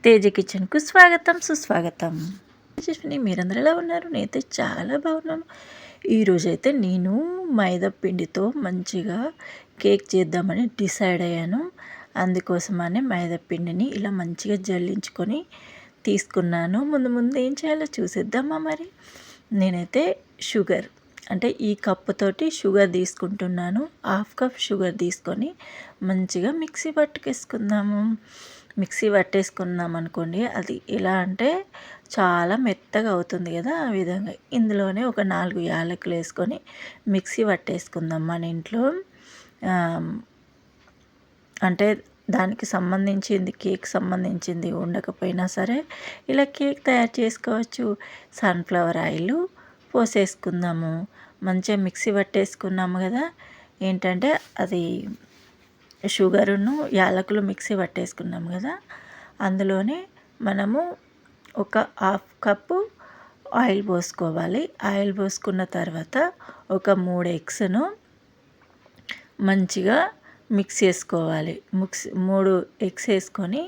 తేజ కిచెన్కు స్వాగతం సుస్వాగతం. మీరందరూ ఎలా ఉన్నారు? నేనైతే చాలా బాగున్నాను. ఈరోజైతే నేను మైదా పిండితో మంచిగా కేక్ చేద్దామని డిసైడ్ అయ్యాను. అందుకోసమని మైదా పిండిని ఇలా మంచిగా జల్లించుకొని తీసుకున్నాను. ముందు ఏం చేయాలో చూసేద్దామా మరి. నేనైతే షుగర్ అంటే ఈ కప్పుతోటి షుగర్ తీసుకుంటున్నాను. 1/2 కప్ షుగర్ తీసుకొని మంచిగా మిక్సీ పట్టుకేసుకుందాము. మిక్సీ పట్టేసుకున్నాం అనుకోండి, అది ఎలా అంటే చాలా మెత్తగా అవుతుంది కదా, ఆ విధంగా ఇందులోనే ఒక 4 యాలకులు వేసుకొని మిక్సీ పట్టేసుకుందాం. మన ఇంట్లో అంటే దానికి సంబంధించింది, కేక్ సంబంధించింది ఉండకపోయినా సరే ఇలా కేక్ తయారు చేసుకోవచ్చు. సన్ఫ్లవర్ ఆయిల్ పోసేసుకుందాము. మంచిగా మిక్సీ పట్టేసుకున్నాము కదా, ఏంటంటే అది షుగరును యాలకులు మిక్సీ పట్టేసుకున్నాం కదా, అందులోనే మనము ఒక 1/2 కప్పు ఆయిల్ పోసుకోవాలి. ఆయిల్ పోసుకున్న తర్వాత ఒక 3 ఎగ్స్ను మంచిగా మిక్స్ చేసుకోవాలి. 3 ఎగ్స్ వేసుకొని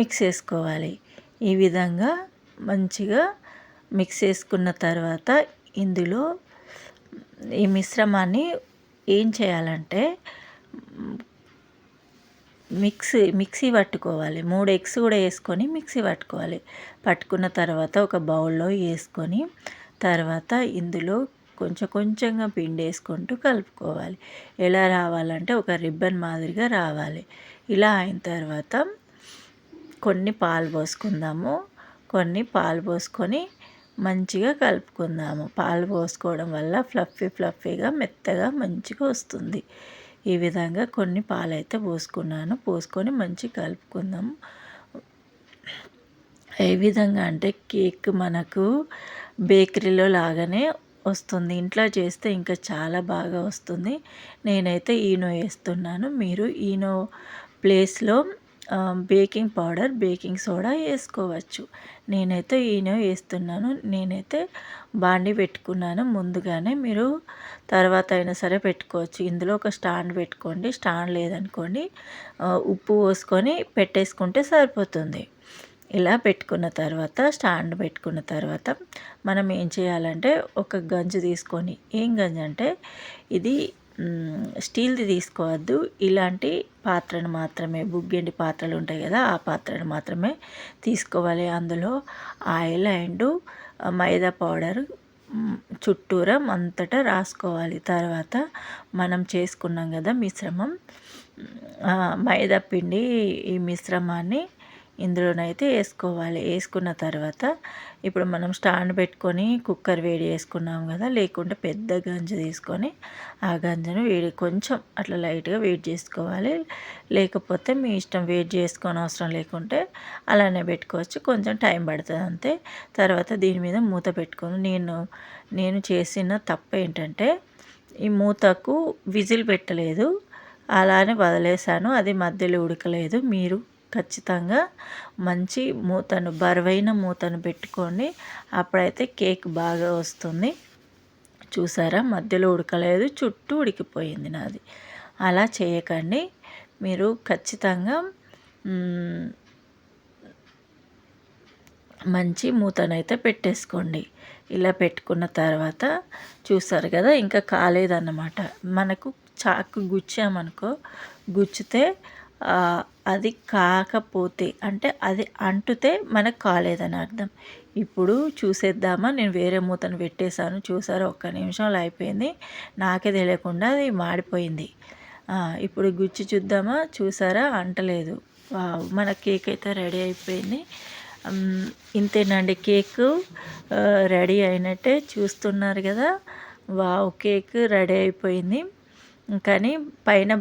మిక్స్ చేసుకోవాలి. ఈ విధంగా మంచిగా మిక్స్ చేసుకున్న తర్వాత ఇందులో ఈ మిశ్రమాన్ని ఏం చేయాలంటే మిక్సీ పట్టుకోవాలి. 3 ఎగ్స్ కూడా వేసుకొని మిక్సీ పట్టుకోవాలి. పట్టుకున్న తర్వాత ఒక బౌల్లో వేసుకొని తర్వాత ఇందులో కొంచెంగా పిండి వేసుకుంటూ కలుపుకోవాలి. ఎలా రావాలంటే ఒక రిబ్బన్ మాదిరిగా రావాలి. ఇలా అయిన తర్వాత కొన్ని పాలు పోసుకుందాము. కొన్ని పాలు పోసుకొని మంచిగా కలుపుకుందాము. పాలు పోసుకోవడం వల్ల ఫ్లఫీగా మెత్తగా మంచిగా వస్తుంది. ఈ విధంగా కొన్ని పాలైతే పోసుకున్నాను. పోసుకొని మంచిగా కలుపుకుందాము. ఏ విధంగా అంటే కేక్ మనకు బేకరీలో లాగానే వస్తుంది. ఇంట్లో చేస్తే ఇంకా చాలా బాగా వస్తుంది. నేనైతే ఈనో వేస్తున్నాను. మీరు ఈనో ప్లేస్లో బేకింగ్ పౌడర్, బేకింగ్ సోడా వేసుకోవచ్చు. నేనైతే ఈనో వేస్తున్నాను. నేనైతే బాండి పెట్టుకున్నాను ముందుగానే. మీరు తర్వాత అయినా సరే పెట్టుకోవచ్చు. ఇందులో ఒక స్టాండ్ పెట్టుకోండి. స్టాండ్ లేదనుకోండి, ఉప్పు పోసుకొని పెట్టేసుకుంటే సరిపోతుంది. ఇలా పెట్టుకున్న తర్వాత, స్టాండ్ పెట్టుకున్న తర్వాత మనం ఏం చేయాలంటే ఒక గంజు తీసుకొని, ఏం గంజు అంటే ఇది స్టీల్ది తీసుకోవద్దు, ఇలాంటి పాత్రను మాత్రమే, బుగ్గెండి పాత్రలు ఉంటాయి కదా, ఆ పాత్రను మాత్రమే తీసుకోవాలి. అందులో ఆయిల్ అండ్ మైదా పౌడర్ చుట్టూరా అంతటా రాసుకోవాలి. తర్వాత మనం చేసుకున్నాం కదా మిశ్రమం, మైదా పిండి, ఈ మిశ్రమాన్ని ఇందులోనైతే వేసుకోవాలి. వేసుకున్న తర్వాత ఇప్పుడు మనం స్టాండ్ పెట్టుకొని కుక్కర్ వేడి చేసుకున్నాం కదా, లేకుంటే పెద్ద గంజు తీసుకొని ఆ గంజును కొంచెం అట్లా లైట్గా వేడి చేసుకోవాలి. లేకపోతే మీ ఇష్టం, వేడి చేసుకొని అవసరం లేకుంటే అలానే పెట్టుకోవచ్చు. కొంచెం టైం పడుతుంది అంతే. తర్వాత దీని మీద మూత పెట్టుకొని, నేను చేసిన తప్పు ఏంటంటే ఈ మూతకు విజిల్ పెట్టలేదు, అలానే వదిలేసాను. అది మధ్యలో ఉడకలేదు. మీరు ఖచ్చితంగా మంచి మూతను, బరువైన మూతను పెట్టుకోండి. అప్పుడైతే కేక్ బాగా వస్తుంది. చూసారా, మధ్యలో ఉడకలేదు, చుట్టూ ఉడికిపోయింది నాది. అలా చేయకండి. మీరు ఖచ్చితంగా మంచి మూతనైతే పెట్టేసుకోండి. ఇలా పెట్టుకున్న తర్వాత చూసారు కదా, ఇంకా కాలేదన్నమాట. మనకు చాకు గుచ్చామనుకో, గుచ్చితే అది కాకపోతే అంటే అది అంటుతే మనకు కాలేదని అర్థం. ఇప్పుడు చూసేద్దామా, నేను వేరే మూతను పెట్టేశాను. చూసారా, 1 నిమిషంలో అయిపోయింది. నాకే తెలియకుండా అది మాడిపోయింది. ఇప్పుడు గుచ్చి చూద్దామా. చూసారా, అంటలేదు. మన కేక్ అయితే రెడీ అయిపోయింది. ఇంతేనండి, కేక్ రెడీ అయినట్టే. చూస్తున్నారు కదా, వావ్, కేక్ రెడీ అయిపోయింది. కానీ పైన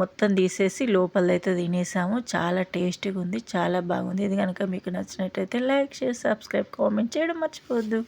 మొత్తం తీసేసి లోపలైతే తినేసాము. చాలా టేస్టీగా ఉంది, చాలా బాగుంది. ఇది కనుక మీకు నచ్చినట్టయితే లైక్, షేర్, సబ్స్క్రైబ్, కామెంట్ చేయడం మర్చిపోవద్దు.